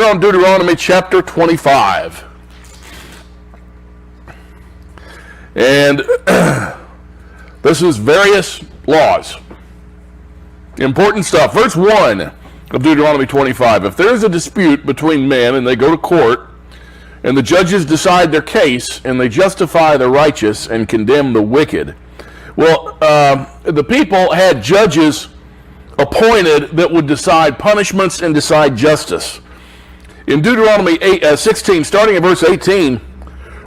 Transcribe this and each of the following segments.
on Deuteronomy chapter 25. And this is various laws. Important stuff. Verse 1 of Deuteronomy 25. If there is a dispute between men and they go to court, and the judges decide their case, and they justify the righteous and condemn the wicked. Well, the people had judges appointed that would decide punishments and decide justice. In Deuteronomy 16, starting at verse 18,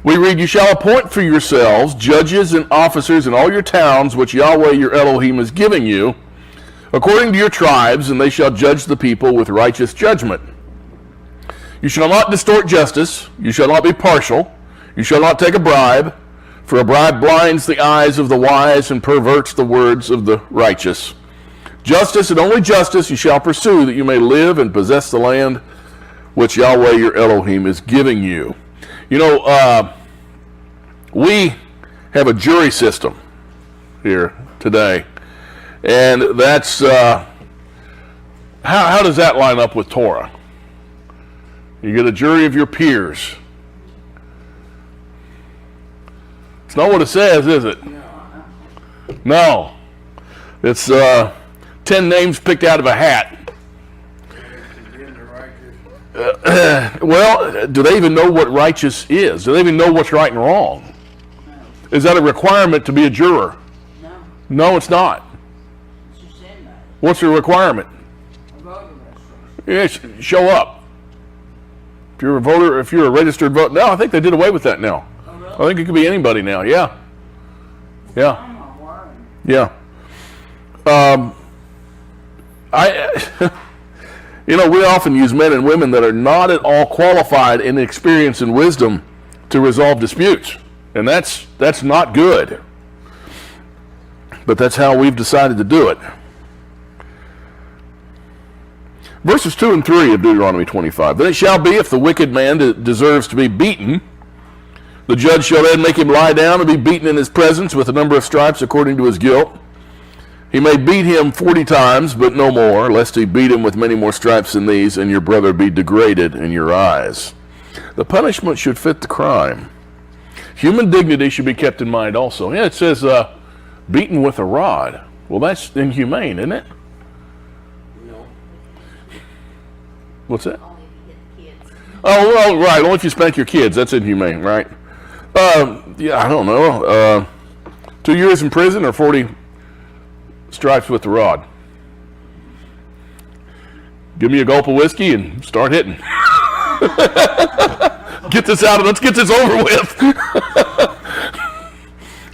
we read, "You shall appoint for yourselves judges and officers in all your towns, which Yahweh your Elohim is giving you, according to your tribes, and they shall judge the people with righteous judgment. You shall not distort justice, you shall not be partial, you shall not take a bribe, for a bribe blinds the eyes of the wise and perverts the words of the righteous. Justice and only justice you shall pursue, that you may live and possess the land which Yahweh your Elohim is giving you." You know, we have a jury system here today, and that's, how does that line up with Torah? You get a jury of your peers. It's not what it says, is it? No. It's 10 names picked out of a hat. Well, do they even know what righteous is? Do they even know what's right and wrong? No. Is that a requirement to be a juror? No. No, it's not. What's the requirement? A voter registration. Yeah, show up. If you're a voter, if you're a registered voter, no, I think they did away with that now. Oh, really? I think it could be anybody now. Yeah. Yeah. Yeah. You know, we often use men and women that are not at all qualified in experience and wisdom to resolve disputes. And that's not good. But that's how we've decided to do it. Verses 2 and 3 of Deuteronomy 25. "Then it shall be, if the wicked man deserves to be beaten, the judge shall then make him lie down and be beaten in his presence with a number of stripes according to his guilt. He may beat him 40 times, but no more, lest he beat him with many more stripes than these, and your brother be degraded in your eyes." The punishment should fit the crime. Human dignity should be kept in mind also. Yeah, it says beaten with a rod. Well, that's inhumane, isn't it? No. What's that? Only if you hit the kids. Oh, well, right. Only if you spank your kids. That's inhumane, right? Yeah, I don't know. 2 years in prison or 40 stripes with the rod. Give me a gulp of whiskey and start hitting. Get this out of. Let's get this over with.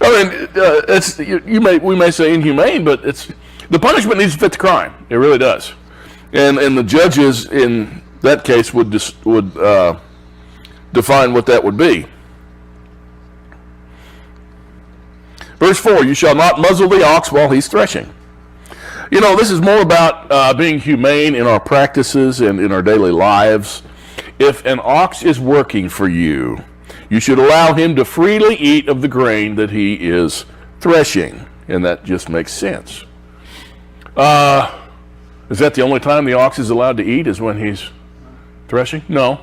I mean, we may say inhumane, but the punishment needs to fit the crime. It really does. And the judges in that case would define what that would be. Verse 4, "You shall not muzzle the ox while he's threshing." You know, this is more about being humane in our practices and in our daily lives. If an ox is working for you, you should allow him to freely eat of the grain that he is threshing. And that just makes sense. Is that the only time the ox is allowed to eat, is when he's threshing? No.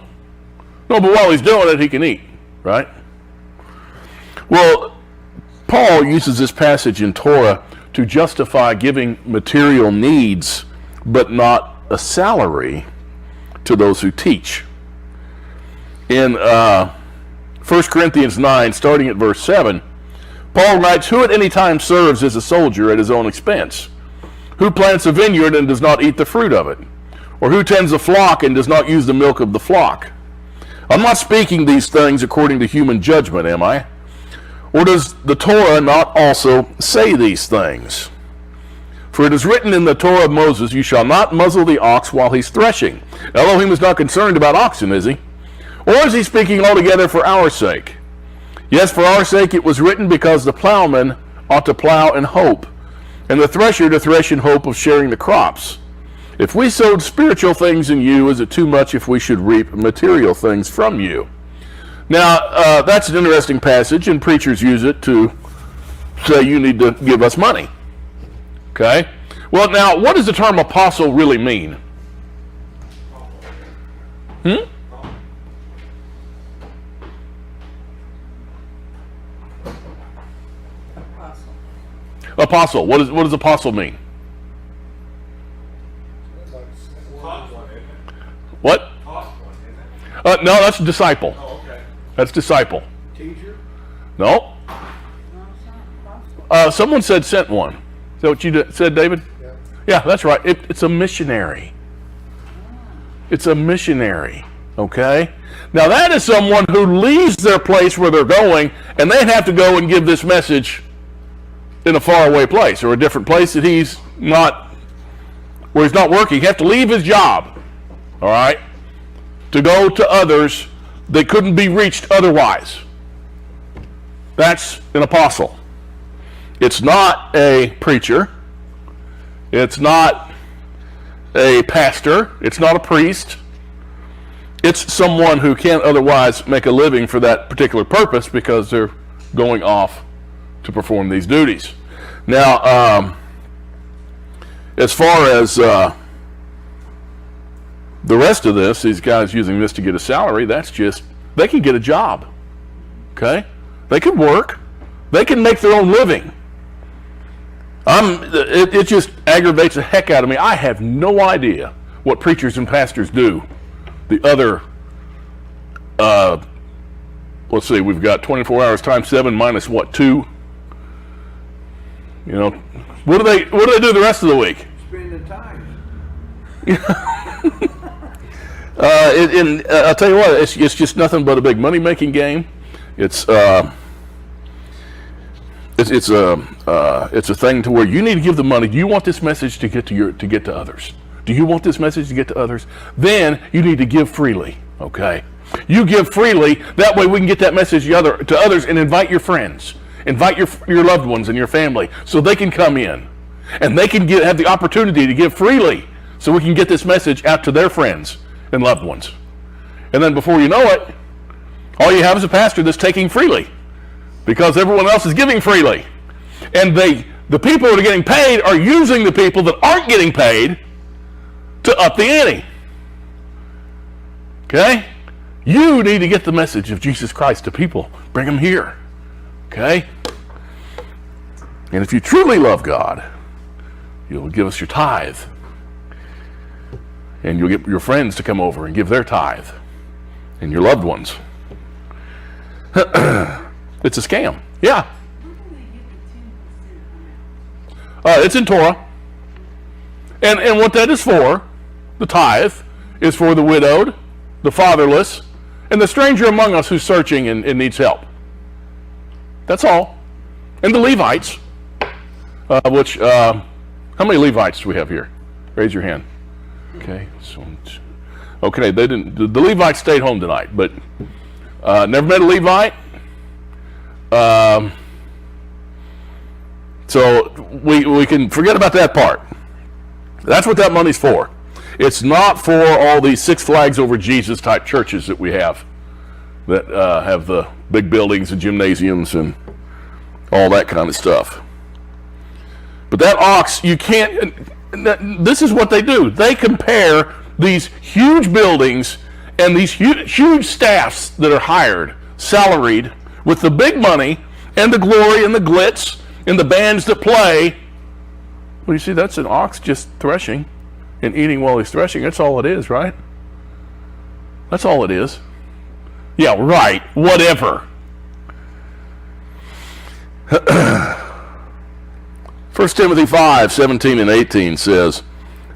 No, but while he's doing it, he can eat, right? Well, Paul uses this passage in Torah to justify giving material needs, but not a salary, to those who teach. In 1 Corinthians 9, starting at verse 7, Paul writes, "Who at any time serves as a soldier at his own expense? Who plants a vineyard and does not eat the fruit of it? Or who tends a flock and does not use the milk of the flock? I'm not speaking these things according to human judgment, am I? Or does the Torah not also say these things? For it is written in the Torah of Moses, 'You shall not muzzle the ox while he's threshing.'" Elohim is not concerned about oxen, is he? Or is he speaking altogether for our sake? Yes, for our sake it was written, because the plowman ought to plow in hope, and the thresher to thresh in hope of sharing the crops. If we sowed spiritual things in you, is it too much if we should reap material things from you? Now, that's an interesting passage, and preachers use it to say you need to give us money. Okay? Well, now, what does the term apostle really mean? Apostle. What does apostle mean? What? No, that's disciple. Oh, okay. That's disciple. Teacher? No. Someone said sent one. Is that what you said, David? Yeah. Yeah, that's right. It's a missionary. It's a missionary. Okay? Now that is someone who leaves their place where they're going, and they have to go and give this message in a faraway place or a different place that he's not working. He has to leave his job, all right, to go to others that couldn't be reached otherwise. That's an apostle. It's not a preacher. It's not a pastor. It's not a priest. It's someone who can't otherwise make a living for that particular purpose because they're going off to perform these duties. Now, as far as the rest of this, these guys using this to get a salary, that's just, they can get a job. Okay? They can work. They can make their own living. It just aggravates the heck out of me. I have no idea what preachers and pastors do. The other, let's see, we've got 24 hours times 7 minus what, 2? You know, what do they do the rest of the week? Spend the time. I'll tell you what, it's just nothing but a big money-making game. It's a thing to where you need to give the money. Do you want this message to get to others? Do you want this message to get to others? Then you need to give freely. Okay, you give freely. That way we can get that message to others and invite your friends, invite your loved ones and your family, so they can come in and they can have the opportunity to give freely, so we can get this message out to their friends and loved ones. And then before you know it, all you have is a pastor that's taking freely, because everyone else is giving freely. And the people that are getting paid are using the people that aren't getting paid to up the ante. Okay? You need to get the message of Jesus Christ to people. Bring them here. Okay? And if you truly love God, you'll give us your tithe. And you'll get your friends to come over and give their tithe. And your loved ones. It's a scam. Yeah. It's in Torah. And what that is for, the tithe, is for the widowed, the fatherless, and the stranger among us who's searching and needs help. That's all. And the Levites, how many Levites do we have here? Raise your hand. Okay. Okay, they didn't. The Levites stayed home tonight, but never met a Levite. So we can forget about that part. That's what that money's for. It's not for all these Six Flags Over Jesus type churches that we have, that have the big buildings and gymnasiums and all that kind of stuff. But that ox, you can't. This is what they do. They compare these huge buildings and these huge staffs that are hired, salaried, with the big money and the glory and the glitz and the bands that play. Well, you see, that's an ox just threshing and eating while he's threshing. That's all it is, right? That's all it is. Yeah, right. Whatever. 1 Timothy 5:17 and 18 says,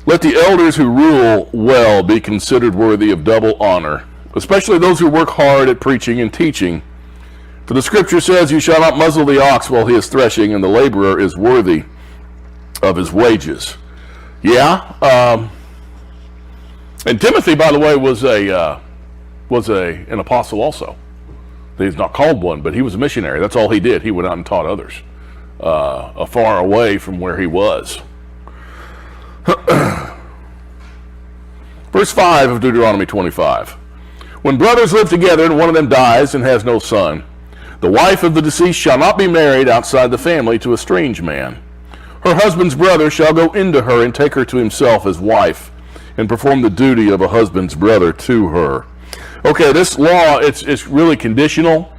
"Let the elders who rule well be considered worthy of double honor, especially those who work hard at preaching and teaching. For the scripture says, you shall not muzzle the ox while he is threshing, and the laborer is worthy of his wages." Yeah. And Timothy, by the way, was an apostle also. He's not called one, but he was a missionary. That's all he did. He went out and taught others far away from where he was. Verse 5 of Deuteronomy 25. "When brothers live together and one of them dies and has no son, the wife of the deceased shall not be married outside the family to a strange man. Her husband's brother shall go into her and take her to himself as wife, and perform the duty of a husband's brother to her. Okay, this law, it's really conditional.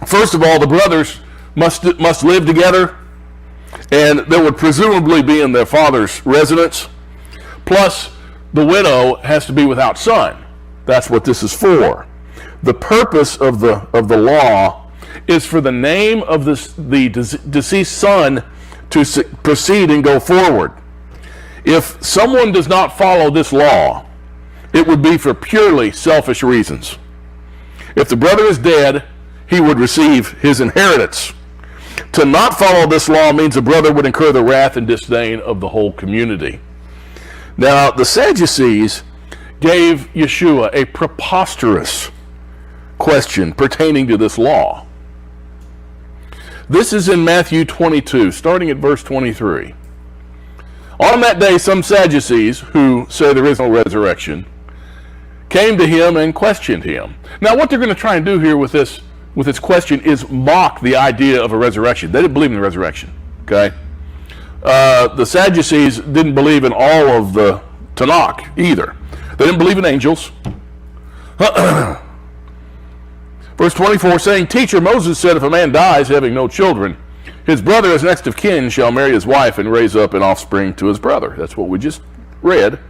First of all, the brothers must live together, and they would presumably be in their father's residence. Plus, the widow has to be without son. That's what this is for. The purpose of the law is for the name of the deceased son to proceed and go forward. If someone does not follow this law, it would be for purely selfish reasons. If the brother is dead, he would receive his inheritance. To not follow this law means the brother would incur the wrath and disdain of the whole community. Now, the Sadducees gave Yeshua a preposterous question pertaining to this law. This is in Matthew 22, starting at verse 23. On that day, some Sadducees, who say there is no resurrection, came to him and questioned him. Now, what they're going to try and do here with this question is mock the idea of a resurrection. They didn't believe in the resurrection, okay? The Sadducees didn't believe in all of the Tanakh either. They didn't believe in angels. Verse 24, saying, Teacher, Moses said, if a man dies having no children, his brother as next of kin shall marry his wife and raise up an offspring to his brother. That's what we just read.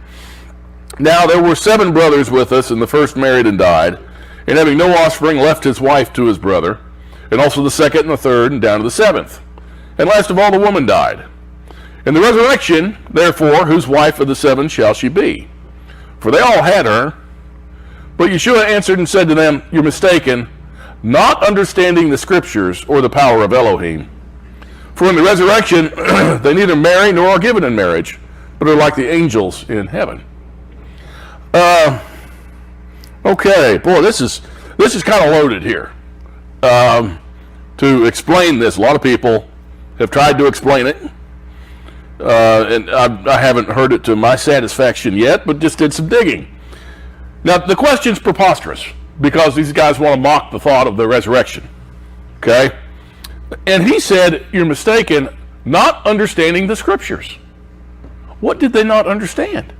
Now there were 7 brothers with us, and the first married and died, and having no offspring left his wife to his brother, and also the second and the third, and down to the 7th. And last of all the woman died. In the resurrection, therefore, whose wife of the 7 shall she be? For they all had her. But Yeshua answered and said to them, You're mistaken, not understanding the scriptures or the power of Elohim. For in the resurrection they neither marry nor are given in marriage, but are like the angels in heaven. Okay, boy, this is kind of loaded here. To explain this, a lot of people have tried to explain it, and I haven't heard it to my satisfaction yet, but just did some digging. Now, the question's preposterous because these guys want to mock the thought of the resurrection. Okay? And he said, You're mistaken, not understanding the scriptures. What did they not understand?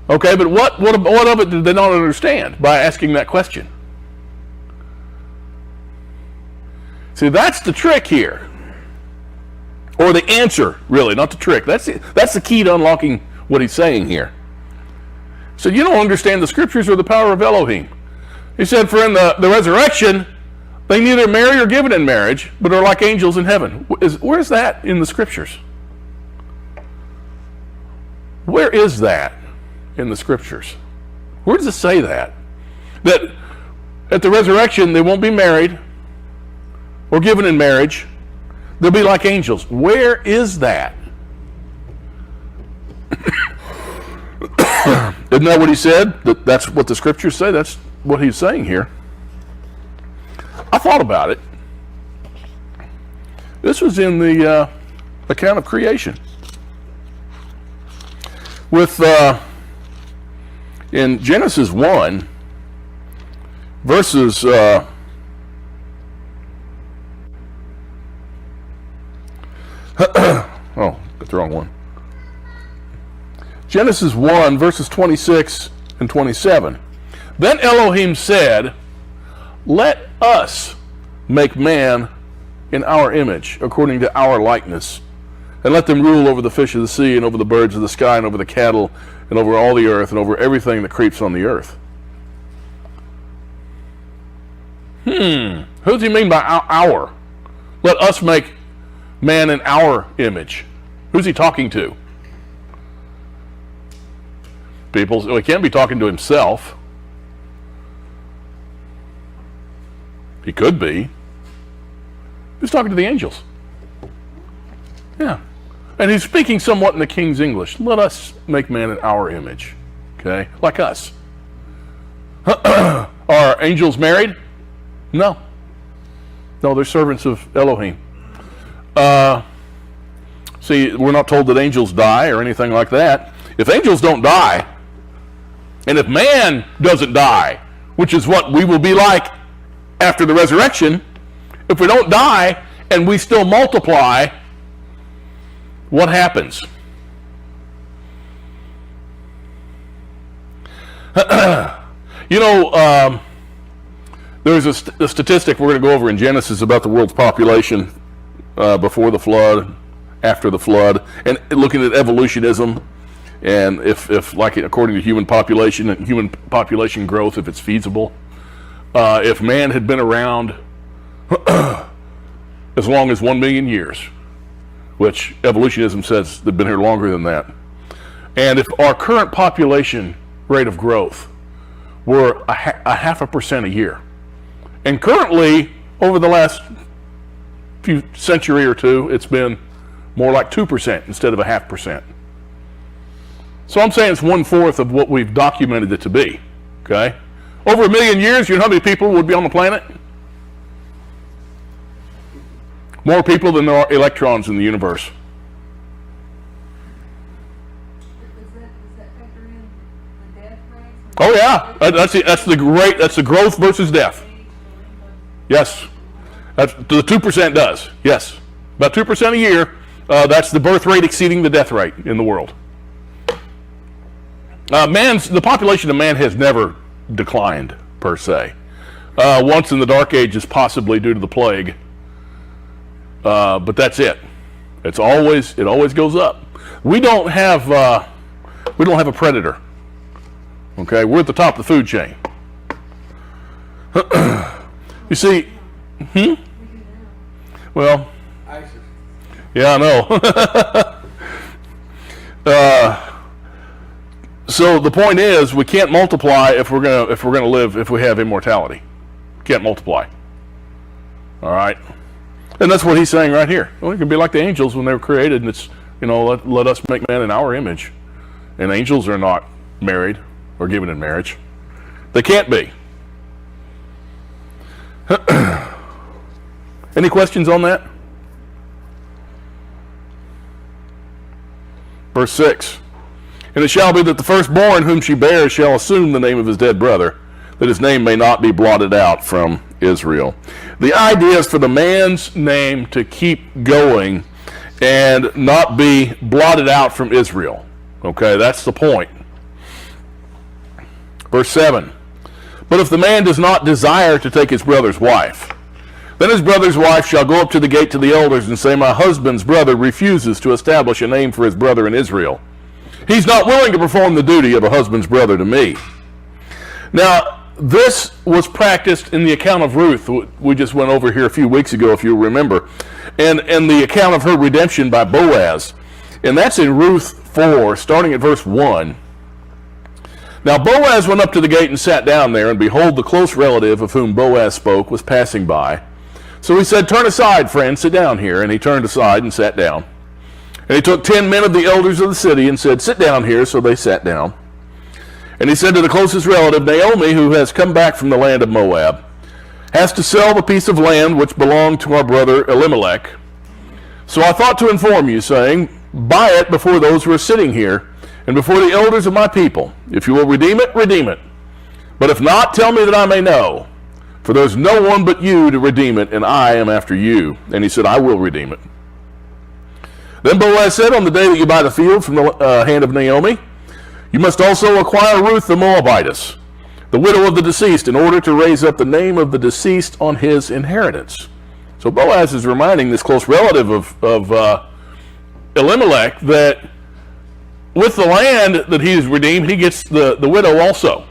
Okay, but what of it did they not understand by asking that question? See, that's the trick here. Or the answer, really, not the trick. That's the key to unlocking what he's saying here. So you don't understand the scriptures or the power of Elohim. He said, for in the resurrection, they neither marry or given in marriage, but are like angels in heaven. Where's that in the scriptures? Where is that in the scriptures? Where does it say that? That at the resurrection, they won't be married or given in marriage. They'll be like angels. Where is that? Isn't that what he said? That's what the scriptures say? That's what he's saying here. I thought about it. This was in the account of creation. In Genesis 1, verses... oh, got the wrong one. Genesis 1, verses 26 and 27. Then Elohim said, Let us make man in our image, according to our likeness, and let them rule over the fish of the sea, and over the birds of the sky, and over the cattle, and over all the earth, and over everything that creeps on the earth. Who does he mean by our? Let us make man in our image. Who's he talking to? People, so he can't be talking to himself. He could be. He's talking to the angels. Yeah. And he's speaking somewhat in the King's English. Let us make man in our image. Okay? Like us. Are angels married? No. No, they're servants of Elohim. See, we're not told that angels die or anything like that. If angels don't die, and if man doesn't die, which is what we will be like after the resurrection, if we don't die and we still multiply, what happens? There's a statistic we're going to go over in Genesis about the world's population before the flood, after the flood, and looking at evolutionism, and if like according to human population and human population growth, if it's feasible, if man had been around as long as 1 million years, which evolutionism says they've been here longer than that, and if our current population rate of growth were a 0.5% a year, and currently over the last few century or two, it's been more like 2% instead of a 0.5%. So I'm saying it's 1/4 of what we've documented it to be. Okay, over 1 million years, you know how many people would be on the planet? More people than there are electrons in the universe. Does that factor in the death rates? Oh yeah, that's the growth versus death. Yes, that's the 2% does. Yes, about 2% a year. That's the birth rate exceeding the death rate in the world. The population of man has never declined per se. Once in the Dark Ages, possibly due to the plague. But that's it. It always goes up. We don't have a predator. Okay, we're at the top of the food chain. You see, well, yeah, I know. So the point is, we can't multiply if we're gonna live, if we have immortality. Can't multiply. All right. And that's what he's saying right here. Well, it can be like the angels when they were created, and it's, let us make man in our image. And angels are not married or given in marriage. They can't be. Any questions on that? Verse 6. And it shall be that the firstborn whom she bears shall assume the name of his dead brother, that his name may not be blotted out from Israel. The idea is for the man's name to keep going and not be blotted out from Israel. Okay, that's the point. Verse 7. But if the man does not desire to take his brother's wife, then his brother's wife shall go up to the gate to the elders and say, my husband's brother refuses to establish a name for his brother in Israel. He's not willing to perform the duty of a husband's brother to me. Now, this was practiced in the account of Ruth. We just went over here a few weeks ago, if you remember. And the account of her redemption by Boaz. And that's in Ruth 4, starting at verse 1. Now Boaz went up to the gate and sat down there, and behold, the close relative of whom Boaz spoke was passing by. So he said, turn aside, friend, sit down here. And he turned aside and sat down. And he took 10 men of the elders of the city and said, sit down here. So they sat down. And he said to the closest relative, Naomi, who has come back from the land of Moab, has to sell the piece of land which belonged to our brother Elimelech. So I thought to inform you, saying, buy it before those who are sitting here, and before the elders of my people. If you will redeem it, redeem it. But if not, tell me that I may know. For there is no one but you to redeem it, and I am after you. And he said, I will redeem it. Then Boaz said, on the day that you buy the field from the hand of Naomi, you must also acquire Ruth the Moabitess, the widow of the deceased, in order to raise up the name of the deceased on his inheritance. So Boaz is reminding this close relative of Elimelech that with the land that he's redeemed, he gets the widow also.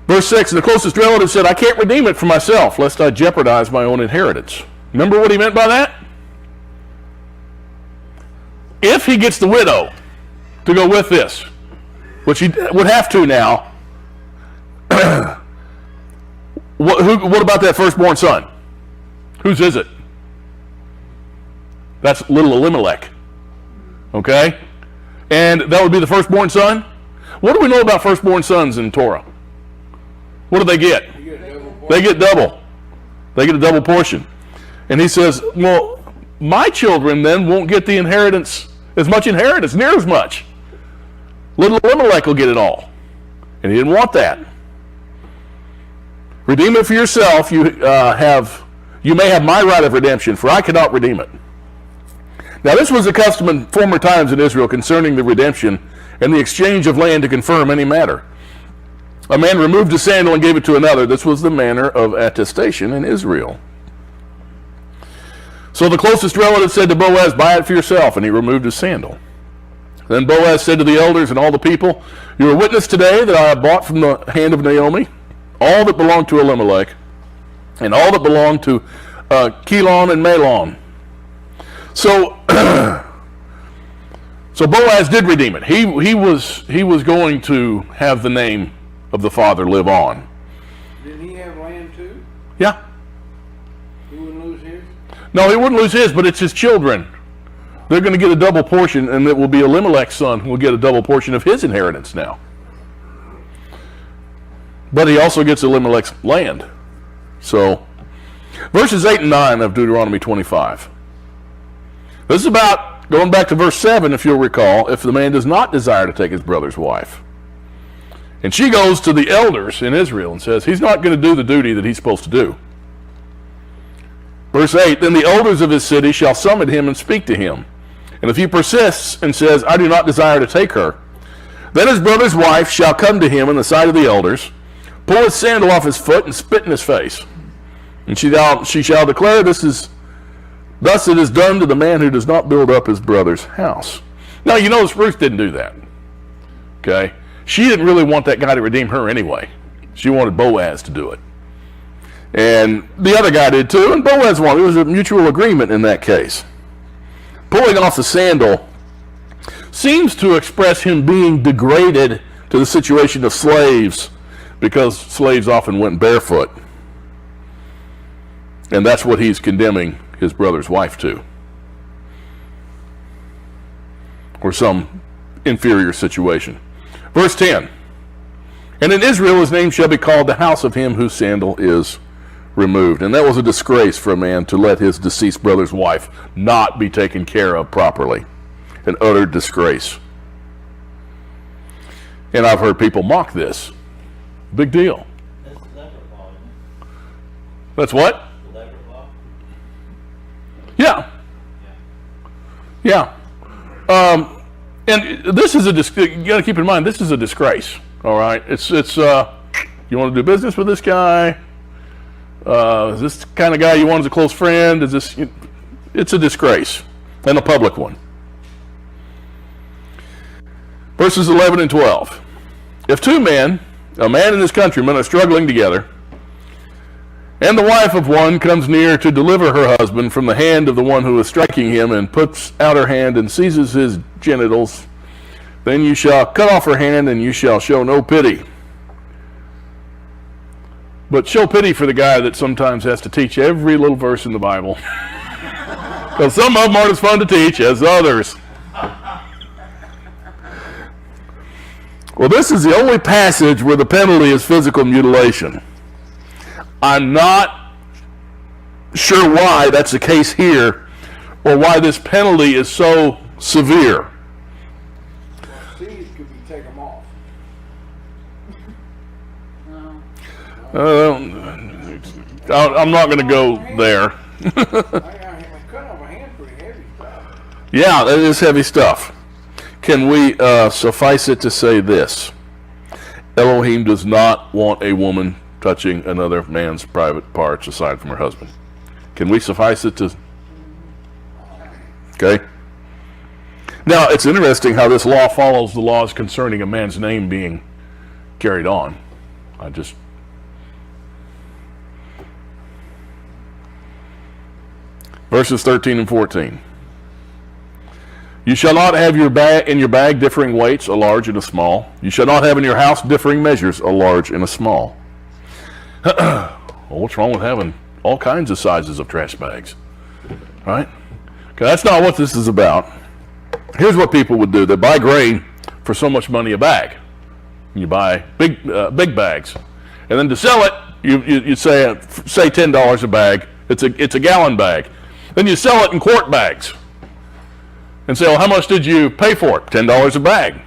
Verse 6, and the closest relative said, I can't redeem it for myself, lest I jeopardize my own inheritance. Remember what he meant by that? If he gets the widow to go with this, which he would have to now, what about that firstborn son? Whose is it? That's little Elimelech. Okay? And that would be the firstborn son? What do we know about firstborn sons in Torah? What do they get? They get double. They get a double portion. And he says, well, my children then won't get the inheritance, near as much. Little Elimelech will get it all. And he didn't want that. Redeem it for yourself. You may have my right of redemption, for I cannot redeem it. Now this was a custom in former times in Israel concerning the redemption and the exchange of land to confirm any matter. A man removed his sandal and gave it to another. This was the manner of attestation in Israel. So the closest relative said to Boaz, buy it for yourself, and he removed his sandal. Then Boaz said to the elders and all the people, you are witness today that I have bought from the hand of Naomi all that belonged to Elimelech, and all that belonged to Chelon and Mahlon. So, so Boaz did redeem it. He was going to have the name of the father live on. Did he have land too? Yeah. He wouldn't lose his? No, he wouldn't lose his, but it's his children. They're going to get a double portion, and it will be Elimelech's son who will get a double portion of his inheritance now. But he also gets Elimelech's land. So, verses 8 and 9 of Deuteronomy 25. This is about, going back to verse 7, if you'll recall, if the man does not desire to take his brother's wife. And she goes to the elders in Israel and says, he's not going to do the duty that he's supposed to do. Verse 8, then the elders of his city shall summon him and speak to him. And if he persists and says, I do not desire to take her, then his brother's wife shall come to him in the sight of the elders, pull his sandal off his foot, and spit in his face. And she shall declare, thus it is done to the man who does not build up his brother's house. Now, you notice Ruth didn't do that. Okay? She didn't really want that guy to redeem her anyway. She wanted Boaz to do it. And the other guy did too, and Boaz wanted. It was a mutual agreement in that case. Pulling off the sandal seems to express him being degraded to the situation of slaves, because slaves often went barefoot. And that's what he's condemning his brother's wife to. Or some inferior situation. Verse 10. And in Israel his name shall be called the house of him whose sandal is removed. And that was a disgrace for a man to let his deceased brother's wife not be taken care of properly. An utter disgrace. And I've heard people mock this. Big deal. That's leper law, isn't it? That's what? The leper law? Yeah. Yeah. And this is you got to keep in mind, this is a disgrace. All right. It's you want to do business with this guy? Is this the kind of guy you want as a close friend? It's a disgrace, and a public one. Verses 11 and 12. If two men, a man and his countryman, are struggling together, and the wife of one comes near to deliver her husband from the hand of the one who is striking him, and puts out her hand and seizes his genitals, then you shall cut off her hand, and you shall show no pity. But show pity for the guy that sometimes has to teach every little verse in the Bible. Because some of them aren't as fun to teach as others. Well, this is the only passage where the penalty is physical mutilation. I'm not sure why that's the case here, or why this penalty is so severe. Well, seeds could be take them off. I'm not going to go there. Cut off a hand pretty heavy stuff. Yeah, that is heavy stuff. Can we suffice it to say this? Elohim does not want a woman touching another man's private parts aside from her husband. Can we suffice it to... Okay? Now, it's interesting how this law follows the laws concerning a man's name being carried on. Verses 13 and 14. You shall not have in your bag differing weights, a large and a small. You shall not have in your house differing measures, a large and a small. Well, what's wrong with having all kinds of sizes of trash bags? Right? Okay, that's not what this is about. Here's what people would do. They buy grain for so much money a bag. You buy big bags. And then to sell it, you say $10 a bag. It's a gallon bag. Then you sell it in quart bags. And say, well, how much did you pay for it? $10 a bag.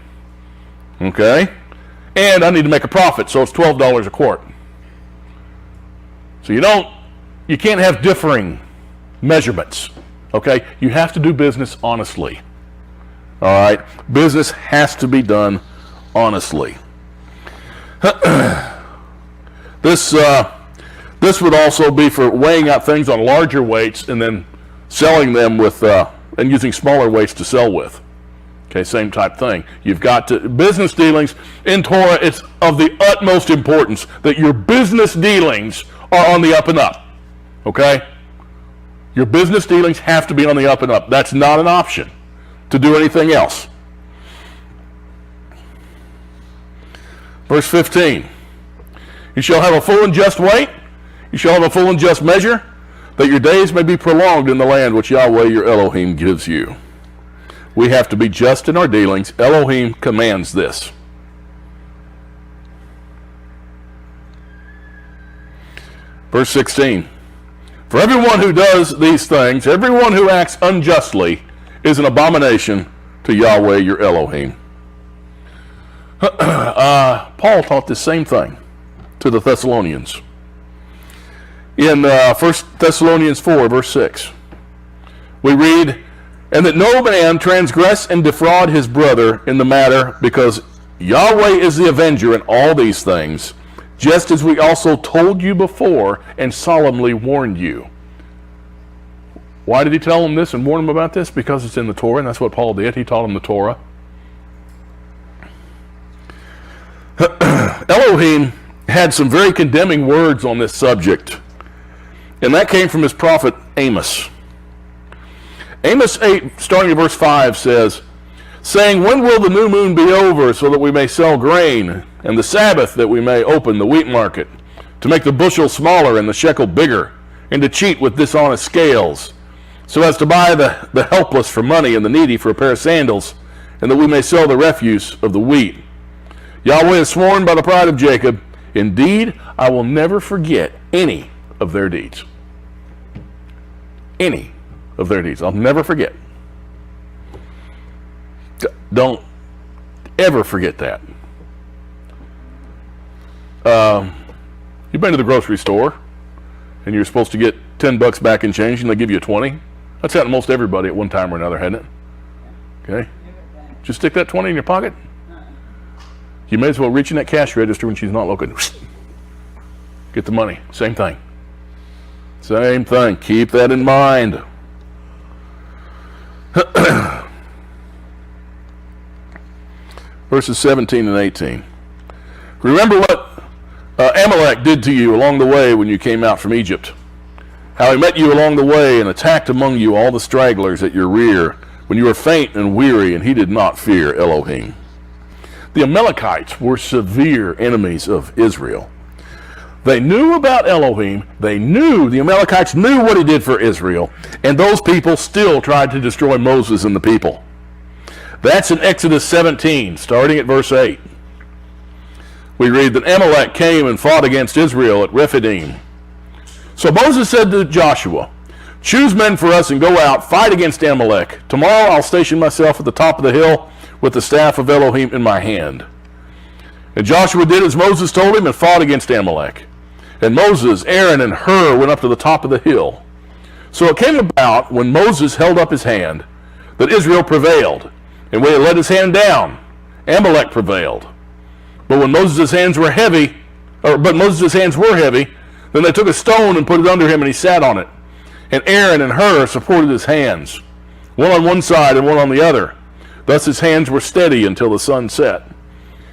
Okay? And I need to make a profit, so it's $12 a quart. So you can't have differing measurements. Okay? You have to do business honestly. All right? Business has to be done honestly. This would also be for weighing out things on larger weights and then selling them with and using smaller weights to sell with. Okay, same type thing. You've got to business dealings in Torah. It's of the utmost importance that your business dealings are on the up and up. Okay, your business dealings have to be on the up and up. That's not an option to do anything else. Verse 15. You shall have a full and just weight. You shall have a full and just measure, that your days may be prolonged in the land which Yahweh your Elohim gives you. We have to be just in our dealings. Elohim commands this. Verse 16. For everyone who does these things, everyone who acts unjustly, is an abomination to Yahweh your Elohim. Paul taught the same thing to the Thessalonians. In 1 Thessalonians 4, verse 6, we read, and that no man transgress and defraud his brother in the matter, because Yahweh is the avenger in all these things, just as we also told you before and solemnly warned you. Why did he tell them this and warn them about this? Because it's in the Torah, and that's what Paul did. He taught them the Torah. Elohim had some very condemning words on this subject, and that came from his prophet Amos. Amos 8, starting at verse 5, says, saying, when will the new moon be over, so that we may sell grain, and the Sabbath, that we may open the wheat market, to make the bushel smaller and the shekel bigger, and to cheat with dishonest scales, so as to buy the helpless for money and the needy for a pair of sandals, and that we may sell the refuse of the wheat. Yahweh has sworn by the pride of Jacob, indeed, I will never forget any of their deeds. Any of their deeds. I'll never forget. Don't ever forget that. You've been to the grocery store and you're supposed to get $10 back in change and they give you a 20. That's happened to most everybody at one time or another, hasn't it? Okay. Just stick that 20 in your pocket. You may as well reach in that cash register when she's not looking. Get the money. Same thing. Same thing. Keep that in mind. Verses 17 and 18. Remember what Amalek did to you along the way when you came out from Egypt. How he met you along the way and attacked among you all the stragglers at your rear when you were faint and weary, and he did not fear Elohim. The Amalekites were severe enemies of Israel. They knew about Elohim. The Amalekites knew what he did for Israel, and those people still tried to destroy Moses and the people. That's in Exodus 17, starting at verse 8. We read that Amalek came and fought against Israel at Rephidim. So Moses said to Joshua, choose men for us and go out, fight against Amalek. Tomorrow I'll station myself at the top of the hill with the staff of Elohim in my hand. And Joshua did as Moses told him and fought against Amalek. And Moses, Aaron, and Hur went up to the top of the hill. So it came about, when Moses held up his hand, that Israel prevailed. And when he let his hand down, Amalek prevailed. But when Moses' hands were heavy, then they took a stone and put it under him, and he sat on it. And Aaron and Hur supported his hands, one on one side and one on the other. Thus his hands were steady until the sun set.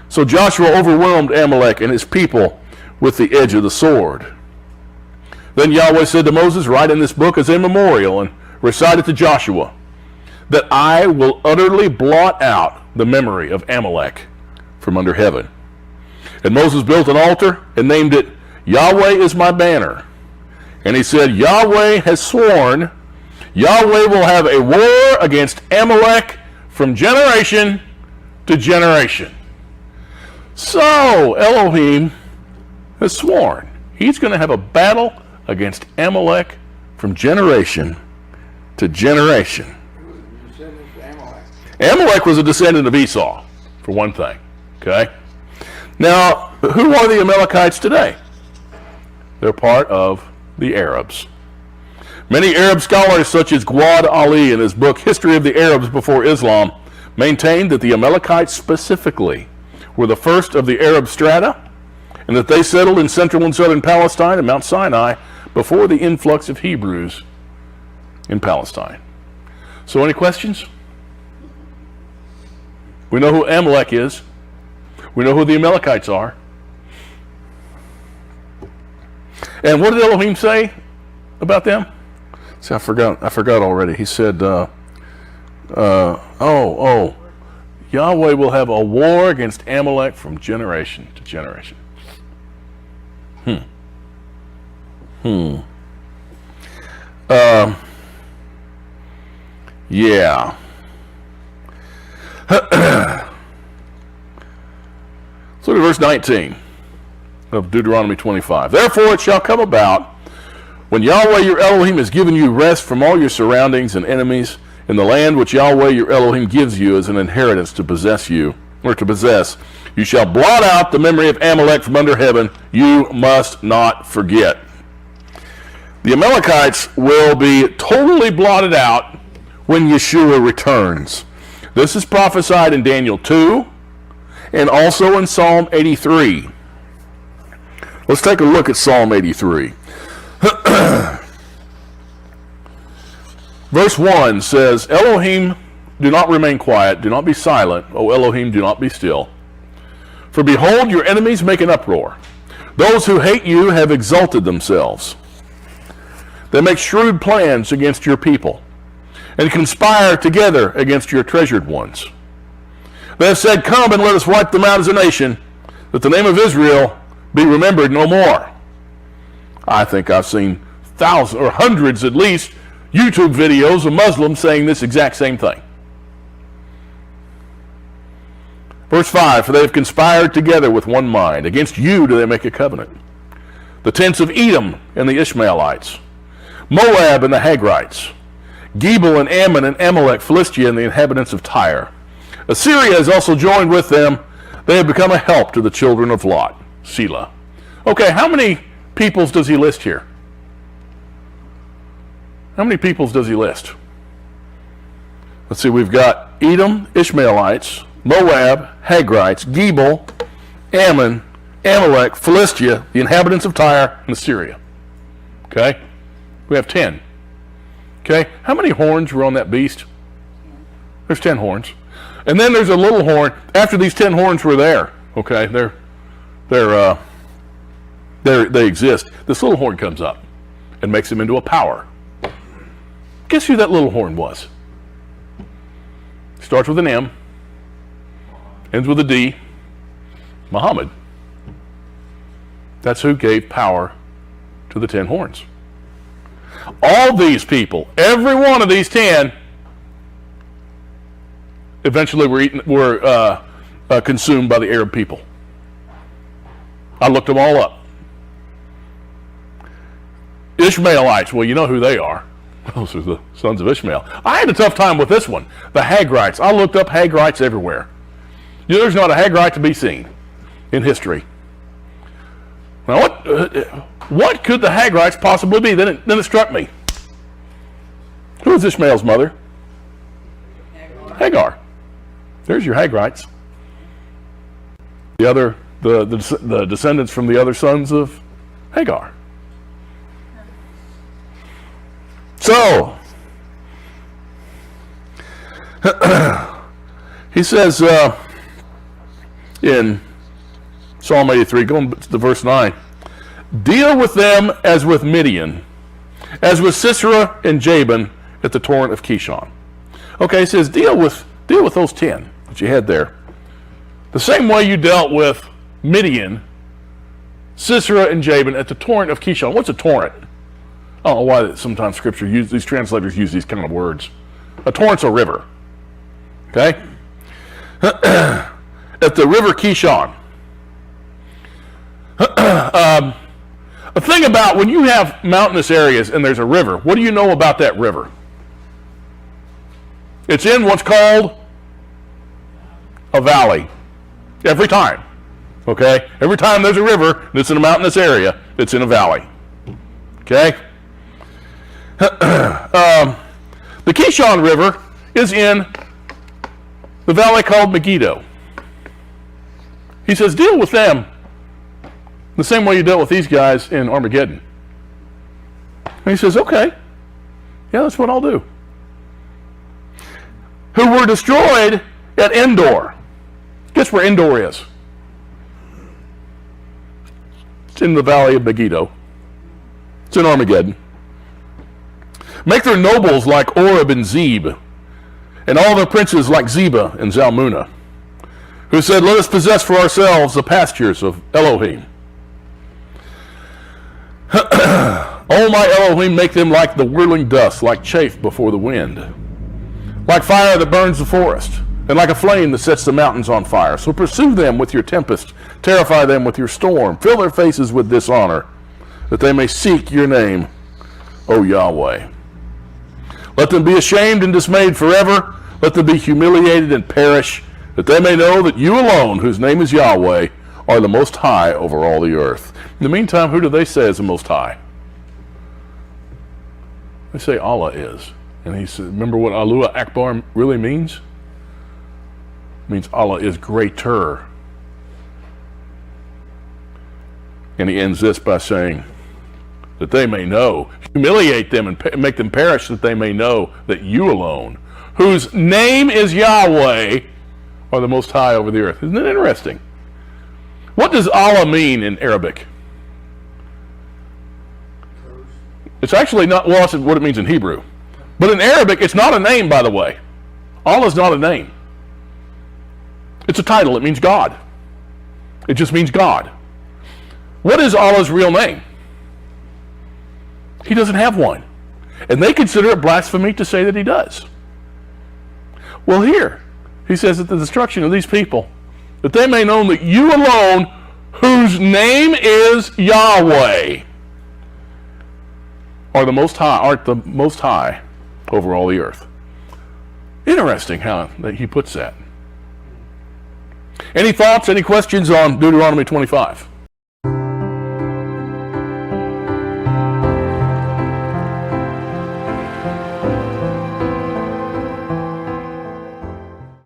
So Joshua overwhelmed Amalek and his people with the edge of the sword. Then Yahweh said to Moses, write in this book as a memorial and recite it to Joshua, that I will utterly blot out the memory of Amalek from under heaven. And Moses built an altar and named it Yahweh is my banner. And he said, Yahweh has sworn, Yahweh will have a war against Amalek from generation to generation. So Elohim has sworn he's going to have a battle against Amalek from generation to generation. Amalek was a descendant of Esau, for one thing. Okay? Now, who are the Amalekites today? They're part of the Arabs. Many Arab scholars, such as Gawad Ali in his book History of the Arabs Before Islam, maintained that the Amalekites specifically were the first of the Arab strata, and that they settled in central and southern Palestine and Mount Sinai before the influx of Hebrews in Palestine. So any questions? We know who Amalek is. We know who the Amalekites are. And what did Elohim say about them? See, I forgot already. He said, Yahweh will have a war against Amalek from generation to generation. Yeah. Let's look at verse 19 of Deuteronomy 25. Therefore it shall come about, when Yahweh your Elohim has given you rest from all your surroundings and enemies, in the land which Yahweh your Elohim gives you as an inheritance to possess, you shall blot out the memory of Amalek from under heaven. You must not forget. The Amalekites will be totally blotted out when Yeshua returns. This is prophesied in Daniel 2 and also in Psalm 83. Let's take a look at Psalm 83. Verse 1 says, Elohim, do not remain quiet, do not be silent. O Elohim, do not be still. For behold, your enemies make an uproar. Those who hate you have exalted themselves. They make shrewd plans against your people and conspire together against your treasured ones. They have said, come and let us wipe them out as a nation, that the name of Israel be remembered no more. I think I've seen thousands or hundreds at least YouTube videos of Muslims saying this exact same thing. Verse 5, for they have conspired together with one mind. Against you do they make a covenant. The tents of Edom and the Ishmaelites, Moab and the Hagrites, Gebal and Ammon and Amalek, Philistia and the inhabitants of Tyre. Assyria has also joined with them. They have become a help to the children of Lot. Selah. Okay, how many peoples does he list here? How many peoples does he list? Let's see, we've got Edom, Ishmaelites, Moab, Hagrites, Gebal, Ammon, Amalek, Philistia, the inhabitants of Tyre, and Assyria. Okay? We have 10. Okay? How many horns were on that beast? There's 10 horns. And then there's a little horn. After these 10 horns were there, okay, they exist. This little horn comes up and makes him into a power. Guess who that little horn was? Starts with an M, ends with a D. Muhammad. That's who gave power to the 10 horns. All these people, every one of these 10, eventually were consumed by the Arab people. I looked them all up. Ishmaelites, well, you know who they are. Those are the sons of Ishmael. I had a tough time with this one. The Hagrites. I looked up Hagrites everywhere. You know, there's not a Hagrite to be seen in history. Now, what could the Hagrites possibly be? Then it struck me. Who is Ishmael's mother? Hagar. There's your Hagrites. The descendants from the other sons of Hagar. So, he says in Psalm 83, going to verse 9, deal with them as with Midian, as with Sisera and Jabin at the torrent of Kishon. Okay, he says deal with those 10 that you had there. The same way you dealt with Midian, Sisera, and Jabin at the torrent of Kishon. What's a torrent? I don't know why sometimes Scripture these translators use these kind of words. A torrent's a river. Okay? At the river Kishon. A thing about when you have mountainous areas and there's a river, what do you know about that river? It's in what's called a valley. Every time. Okay? Every time there's a river that's in a mountainous area, it's in a valley. Okay? The Kishon River is in the valley called Megiddo. He says, deal with them the same way you dealt with these guys in Armageddon. And he says, okay, yeah, that's what I'll do. Who were destroyed at Endor. Guess where Endor is? It's in the valley of Megiddo. It's in Armageddon. Make their nobles like Oreb and Zeb, and all their princes like Zebah and Zalmunna, who said, let us possess for ourselves the pastures of Elohim. O my Elohim, make them like the whirling dust, like chaff before the wind, like fire that burns the forest, and like a flame that sets the mountains on fire. So pursue them with your tempest, terrify them with your storm, fill their faces with dishonor, that they may seek your name, O Yahweh. Let them be ashamed and dismayed forever. Let them be humiliated and perish, that they may know that you alone, whose name is Yahweh, are the Most High over all the earth. In the meantime, who do they say is the Most High? They say Allah is. And he said, remember what Allahu Akbar really means? It means Allah is greater. And he ends this by saying, that they may know, humiliate them and make them perish, that they may know that you alone, whose name is Yahweh, are the Most High over the earth. Isn't it interesting? What does Allah mean in Arabic? It's actually not, well, that's what it means in Hebrew. But in Arabic, it's not a name, by the way. Allah is not a name. It's a title. It means God. It just means God. What is Allah's real name? He doesn't have one. And they consider it blasphemy to say that he does. Well, here, he says that the destruction of these people, that they may know that you alone, whose name is Yahweh, art the Most High over all the earth. Interesting how he puts that. Any thoughts, any questions on Deuteronomy 25?